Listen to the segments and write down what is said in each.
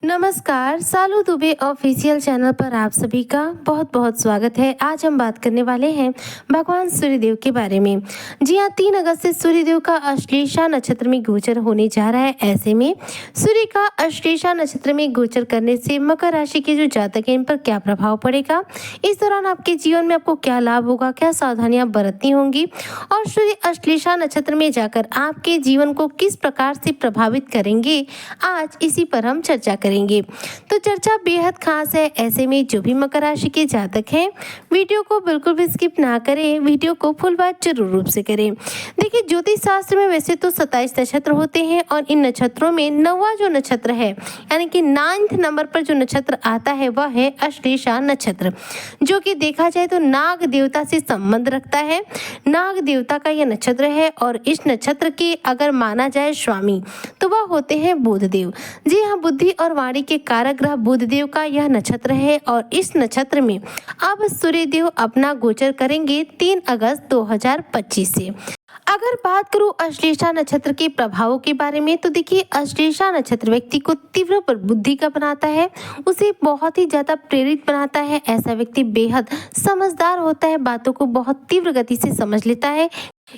नमस्कार, सालू Dubey official channel पर आप सभी का बहुत बहुत स्वागत है। आज हम बात करने वाले हैं भगवान सूर्यदेव के बारे में। जी हाँ, 3 अगस्त से सूर्यदेव का अश्लेषा नक्षत्र में गोचर होने जा रहा है। ऐसे में सूर्य का अश्लेषा नक्षत्र में गोचर करने से मकर राशि के जो जातक हैं इन पर क्या प्रभाव पड़ेगा, इस दौरान आपके जीवन में आपको क्या लाभ होगा, क्या सावधानियां बरतनी होंगी और सूर्य अश्लेषा नक्षत्र में जाकर आपके जीवन को किस प्रकार से प्रभावित करेंगे, आज इसी पर हम चर्चा करेंगे। तो चर्चा बेहद खास है। ऐसे में जो भी मकर राशि के जातक हैं, वीडियो को बिल्कुल भी स्किप ना करें, वीडियो को फुल वॉच जरूर रूप से करें। देखिए, ज्योतिष शास्त्र में वैसे तो 27 नक्षत्र होते हैं और इन नक्षत्रों में 9वां जो नक्षत्र है यानी कि 9th नंबर पर जो नक्षत्र आता है वह है अश्लेषा नक्षत्र, जो कि देखा जाए तो नाग देवता से संबंध रखता है। नाग देवता का यह नक्षत्र है और इस नक्षत्र के अगर माना जाए स्वामी तो वह होते हैं बुधदेव। जी हाँ, बुद्धि और वाणी के कारक ग्रह बुधदेव का यह नक्षत्र है और इस नक्षत्र में अब सूर्यदेव अपना गोचर करेंगे 3 अगस्त 2025 से। अगर बात करूं अश्लेषा नक्षत्र के प्रभावों के बारे में, तो देखिए, अश्लेषा नक्षत्र व्यक्ति को तीव्र पर बुद्धि का बनाता है, उसे बहुत ही ज्यादा प्रेरित बनाता है। ऐसा व्यक्ति बेहद समझदार होता है, बातों को बहुत तीव्र गति से समझ लेता है।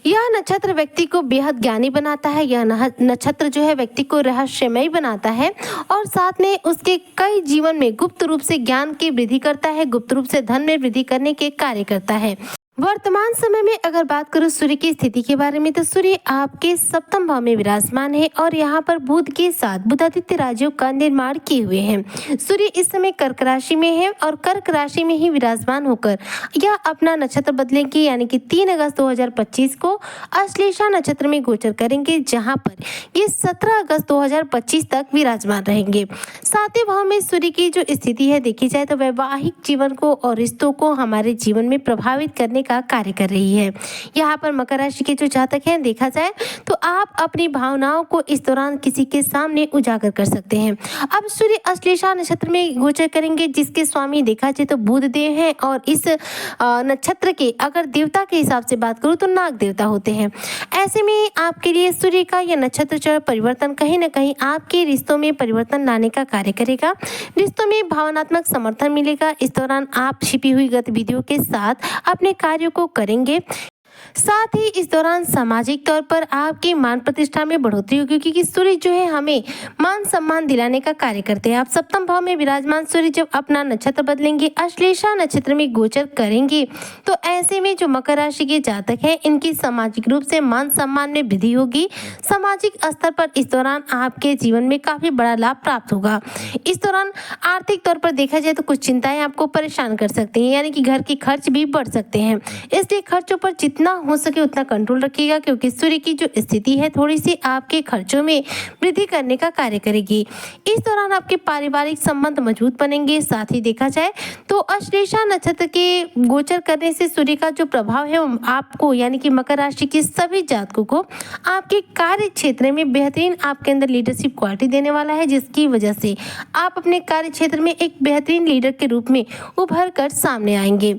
यह नक्षत्र व्यक्ति को बेहद ज्ञानी बनाता है। यह नक्षत्र जो है व्यक्ति को रहस्यमय बनाता है और साथ में उसके कई जीवन में गुप्त रूप से ज्ञान की वृद्धि करता है, गुप्त रूप से धन में वृद्धि करने के कार्य करता है। वर्तमान समय में अगर बात करूं सूर्य की स्थिति के बारे में, तो सूर्य आपके सप्तम भाव में विराजमान है और यहाँ पर बुध के साथ बुधादित्य राजयोग का निर्माण किए हुए हैं। सूर्य इस समय कर्क राशि में है और कर्क राशि में ही विराजमान होकर यह अपना नक्षत्र बदलेंगे, यानी कि 3 अगस्त 2025 को अश्लेषा नक्षत्र में गोचर करेंगे, जहाँ पर ये 17 अगस्त 2025 तक विराजमान रहेंगे। 7वें भाव में सूर्य की जो स्थिति है देखी जाए तो वैवाहिक जीवन को और रिश्तों को हमारे जीवन में प्रभावित करने का कार्य कर रही है। यहाँ पर मकर राशि के जो जातक हैं देखा जाए तो आप अपनी भावनाओं को इस दौरान किसी के सामने उजागर कर सकते हैं। अब सूर्य अश्लेषा नक्षत्र में गोचर करेंगे, जिसके स्वामी देखा जाए तो बुधदेव हैं और इस नक्षत्र के अगर देवता के हिसाब से बात करूं तो नाग देवता होते हैं। ऐसे में आपके लिए सूर्य का यह नक्षत्र चरण परिवर्तन कहीं ना कहीं आपके रिश्तों में परिवर्तन लाने का कार्य करेगा। रिश्तों में भावनात्मक समर्थन मिलेगा। इस दौरान आप छिपी हुई गतिविधियों के साथ अपने कार्यों को करेंगे। साथ ही इस दौरान सामाजिक तौर पर आपकी मान प्रतिष्ठा में बढ़ोतरी होगी, क्योंकि सूर्य जो है हमें मान सम्मान दिलाने का कार्य करते हैं। आप सप्तम भाव में विराजमान सूर्य जब अपना नक्षत्र बदलेंगे, अश्लेषा नक्षत्र में गोचर करेंगे, तो ऐसे में जो मकर राशि के जातक हैं इनकी सामाजिक रूप से मान सम्मान में वृद्धि होगी। सामाजिक स्तर पर इस दौरान आपके जीवन में काफी बड़ा लाभ प्राप्त होगा। इस दौरान आर्थिक तौर पर देखा जाए तो कुछ चिंताएं आपको परेशान कर सकती हैं, यानी कि घर के खर्च भी बढ़ सकते हैं। इसलिए खर्चों पर जितना हो सके उतना कंट्रोल रखिएगा, क्योंकि सूर्य की जो स्थिति है थोड़ी सी आपके खर्चों में वृद्धि करने का कार्य करेगी। इस दौरान आपके पारिवारिक संबंध मजबूत बनेंगे। साथ ही देखा जाए तो अश्लेषा नक्षत्र के गोचर करने से सूर्य का जो प्रभाव है वो आपको यानी कि मकर राशि के सभी जातकों को आपके कार्य क्षेत्र में बेहतरीन आपके अंदर लीडरशिप क्वालिटी देने वाला है, जिसकी वजह से आप अपने कार्य क्षेत्र में एक बेहतरीन लीडर के रूप में उभर कर सामने आएंगे।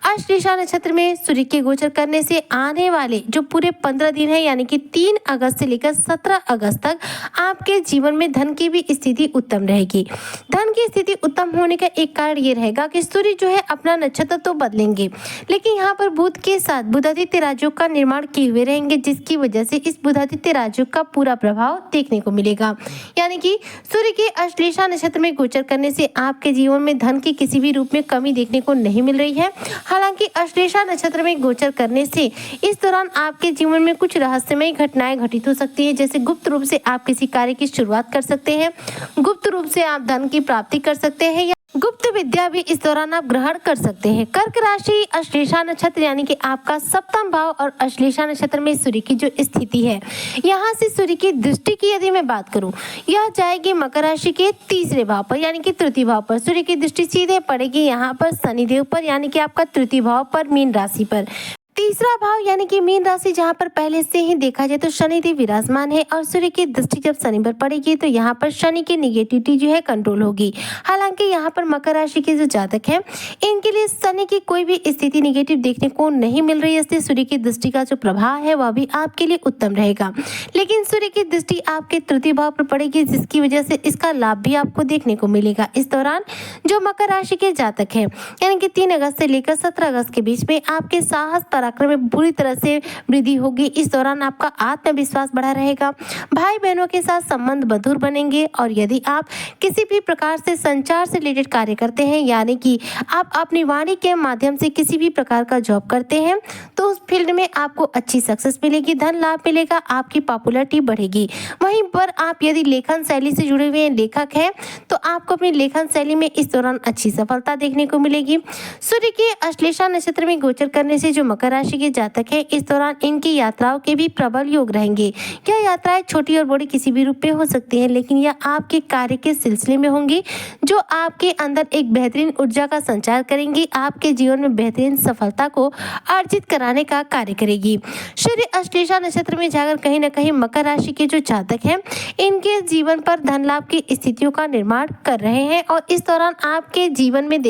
अश्लेषा नक्षत्र में सूर्य के गोचर करने से आने वाले जो पूरे 15 दिन है, यानी कि 3 अगस्त से लेकर 17 अगस्त तक आपके जीवन में धन की भी स्थिति उत्तम रहेगी। धन की स्थिति उत्तम होने का एक कारण ये रहेगा कि सूर्य जो है अपना नक्षत्र तो बदलेंगे, लेकिन यहाँ पर बुध के साथ बुधादित्य राजयोग का निर्माण किए हुए रहेंगे, जिसकी वजह से इस बुधादित्य राजयोग का पूरा प्रभाव देखने को मिलेगा। यानी कि सूर्य के अश्लेषा नक्षत्र में गोचर करने से आपके जीवन में धन की किसी भी रूप में कमी देखने को नहीं मिल रही है। हालांकि अश्लेषा नक्षत्र में गोचर करने से इस दौरान आपके जीवन में कुछ रहस्यमय घटनाएं घटित हो सकती है, जैसे गुप्त रूप से आप किसी कार्य की शुरुआत कर सकते हैं, गुप्त रूप से आप धन की प्राप्ति कर सकते हैं या गुप्त विद्या भी इस दौरान आप ग्रहण कर सकते हैं। कर्क राशि अश्लेषा नक्षत्र यानी कि आपका सप्तम भाव और अश्लेषा नक्षत्र में सूर्य की जो स्थिति है, यहाँ से सूर्य की दृष्टि की यदि मैं बात करूं, यह जाएगी मकर राशि के 3रे भाव पर यानी कि तृतीय भाव पर। सूर्य की दृष्टि सीधे पड़ेगी यहाँ पर शनिदेव पर, यानी कि आपका तृतीय भाव पर, मीन राशि पर। तीसरा भाव यानी कि मीन राशि, जहां पर पहले से ही देखा जाए तो शनिदेव विराजमान है और सूर्य की दृष्टि जब शनि पर पड़ेगी तो यहाँ पर शनि की निगेटिविटी जो है कंट्रोल होगी। हालांकि यहाँ पर मकर राशि के जो जातक हैं इनके लिए शनि की कोई भी स्थिति निगेटिव देखने को नहीं मिल रही है, इसलिए सूर्य की दृष्टि का जो प्रभाव है वह भी आपके लिए उत्तम रहेगा। लेकिन सूर्य की दृष्टि आपके तृतीय भाव पर पड़ेगी, जिसकी वजह से इसका लाभ भी आपको देखने को मिलेगा। इस दौरान जो मकर राशि के जातक हैं यानी कि 3 अगस्त से लेकर 17 अगस्त के बीच में आपके साहस पराक्रम में बुरी तरह से वृद्धि होगी। इस दौरान आपका आत्मविश्वास बढ़ा रहेगा, भाई बहनों के साथ संबंध मधुर बनेंगे और यदि आप किसी भी प्रकार से संचार से रिलेटेड कार्य करते हैं यानी कि आप अपनी वाणी के माध्यम से किसी भी प्रकार का जॉब करते हैं तो उस फील्ड में आपको अच्छी सक्सेस मिलेगी, धन लाभ मिलेगा, आपकी पॉपुलैरिटी बढ़ेगी। वहीं पर आप यदि लेखन शैली से जुड़े हुए लेखक हैं तो आपको अपनी लेखन शैली में इस दौरान अच्छी सफलता देखने को मिलेगी। सूर्य के अश्लेषा नक्षत्र में गोचर करने से जो मकर राशि के जातक हैं इस दौरान इनकी यात्राओं के भी प्रबल योग रहेंगे। यह यात्राएं छोटी और बड़ी किसी भी रूप में हो सकती हैं, लेकिन यह आपके कार्य के सिलसिले में होंगी जो आपके अंदर एक बेहतरीन ऊर्जा का संचार करेंगी, आपके जीवन में बेहतरीन सफलता को अर्जित कराने का कार्य करेगी। सूर्य अश्लेषा नक्षत्र में जाकर कहीं ना कहीं मकर राशि के जो जातक हैं इनके जीवन पर धन लाभ की स्थितियों का निर्माण कर रहे हैं और इस दौरान आपके जीवन में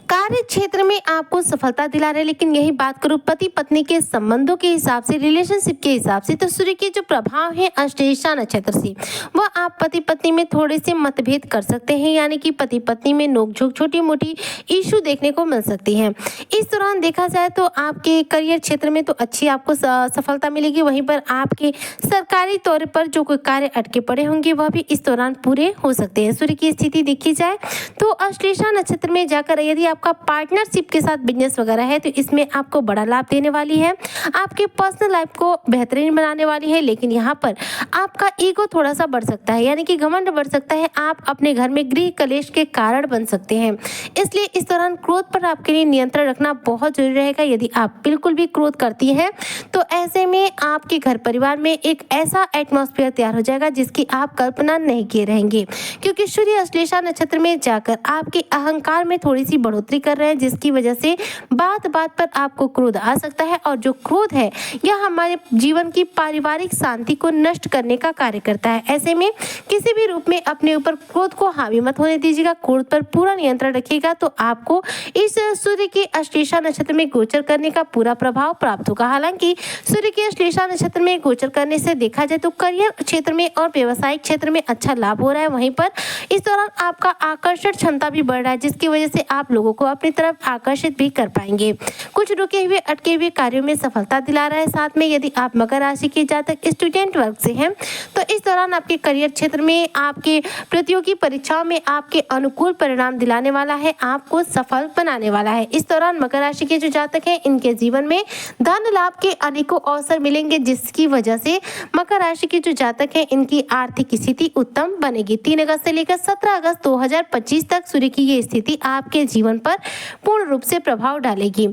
कार्य क्षेत्र में आपको सफलता दिला रहे हैं। लेकिन यही बात करूं पति पत्नी के संबंधों के हिसाब से, रिलेशनशिप के हिसाब से, तो सूर्य के जो प्रभाव है अश्लेषा नक्षत्र से वह आप पति पत्नी में थोड़े से मतभेद कर सकते हैं, यानी कि पति पत्नी में नोकझोंक, छोटी मोटी इशू देखने को मिल सकती है। इस दौरान देखा जाए तो आपके करियर क्षेत्र में तो अच्छी आपको सफलता मिलेगी, वहीं पर आपके सरकारी तौर पर जो कोई कार्य अटके पड़े होंगे वह भी इस दौरान पूरे हो सकते हैं। सूर्य की स्थिति देखी जाए तो अश्लेषा नक्षत्र में जाकर यदि आपका पार्टनरशिप के साथ बिजनेस वगैरह है तो इसमें आपको बड़ा लाभ देने वाली है, आपके पर्सनल लाइफ को बेहतरीन बनाने वाली है। लेकिन यहाँ पर आपका ईगो थोड़ा सा बढ़ सकता है, यानी कि घमंड बढ़ सकता है, आप अपने घर में गृह कलेश के कारण बन सकते हैं। इसलिए इस दौरान क्रोध पर आपके लिए नियंत्रण रखना बहुत जरूरी रहेगा। यदि आप बिल्कुल भी क्रोध करती हैं तो ऐसे में आपके घर परिवार में एक ऐसा एटमॉस्फेयर तैयार हो जाएगा जिसकी आप कल्पना नहीं किए रहेंगे, क्योंकि सूर्य अश्लेषा नक्षत्र में जाकर आपके अहंकार में थोड़ी सी बढ़ोतरी कर रहे हैं, जिसकी वजह से बात बात पर आपको क्रोध आ सकता है और जो क्रोध है यह हमारे जीवन की पारिवारिक शांति को नष्ट करने का कार्य करता है। ऐसे में किसी भी रूप में अपने ऊपर क्रोध को हावी मत होने दीजिएगा, क्रोध पर पूरा नियंत्रण रखिएगा तो आपको इस सूर्य के अश्लेषा नक्षत्र में गोचर करने का पूरा प्रभाव प्राप्त होगा। हालांकि सूर्य के अश्लेषा नक्षत्र में गोचर करने से देखा जाए तो करियर क्षेत्र में और व्यवसायिक क्षेत्र में अच्छा लाभ हो रहा है, वहीं पर इस दौरान आपका आकर्षण क्षमता भी बढ़ रहा है, जिसकी वजह से आप लोगों को अपनी तरफ आकर्षित भी कर पाएंगे। कुछ रुके हुए अटके हुए कार्यों में सफलता दिला रहा है। साथ में यदि आप मकर राशि के जातक स्टूडेंट वर्ग से हैं तो इस दौरान आपके करियर क्षेत्र में, आपके प्रतियोगी परीक्षाओं में आपके अनुकूल परिणाम दिलाने वाला है, आपको सफल बनाने वाला है। इस दौरान मकर राशि के जो जातक हैं इनके जीवन में धन लाभ के अनेकों अवसर मिलेंगे, जिसकी वजह से मकर राशि के जो जातक हैं इनकी आर्थिक स्थिति उत्तम बनेगी। 3 अगस्त से लेकर 17 अगस्त 2025 तक सूर्य की ये स्थिति आपके जीवन पर पूर्ण रूप से प्रभाव डालेगी।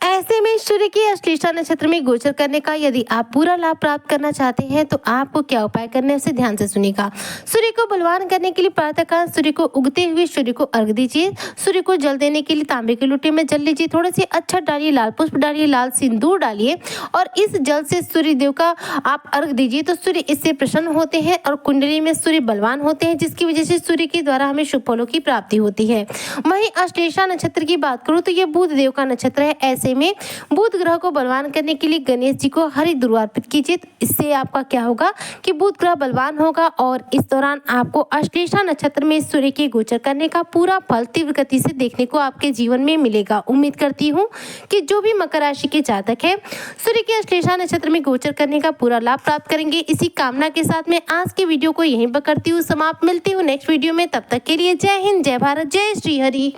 ऐसे में सूर्य के अश्लेषा नक्षत्र में गोचर करने का यदि आप पूरा लाभ प्राप्त करना चाहते हैं तो आपको क्या उपाय करने हैं उसे ध्यान से सुनिएगा। सूर्य को बलवान करने के लिए प्रातःकाल सूर्य को उगते हुए सूर्य को अर्घ दीजिए। सूर्य को जल देने के लिए तांबे के लोटे में जल लीजिए, थोड़े से अक्षत डालिए, लाल पुष्प डालिए, लाल सिंदूर डालिए और इस जल से सूर्य देव का आप अर्घ दीजिए तो सूर्य इससे प्रसन्न होते हैं और कुंडली में सूर्य बलवान होते हैं, जिसकी वजह से सूर्य के द्वारा हमें शुभ फलों की प्राप्ति होती है। वहीं अश्लेषा नक्षत्र की बात करूं तो यह बुध देव का नक्षत्र है। ऐसे में बुध ग्रह को बलवान करने के लिए गणेश जी को हरि दुर्वा अर्पित कीजिए। इससे आपका क्या होगा कि बुध ग्रह बलवान होगा और इस दौरान आपको अश्लेषा नक्षत्र में सूर्य के गोचर करने का पूरा फल तीव्र गति से देखने को आपके जीवन में मिलेगा। उम्मीद करती हूँ कि जो भी मकर राशि के जातक है सूर्य के अश्लेषा नक्षत्र में गोचर करने का पूरा लाभ प्राप्त करेंगे। इसी कामना के साथ मैं आज के वीडियो को यहीं पर करती हूँ समाप्त। मिलती हूँ नेक्स्ट वीडियो में, तब तक के लिए जय हिंद, जय भारत, जय श्री हरि।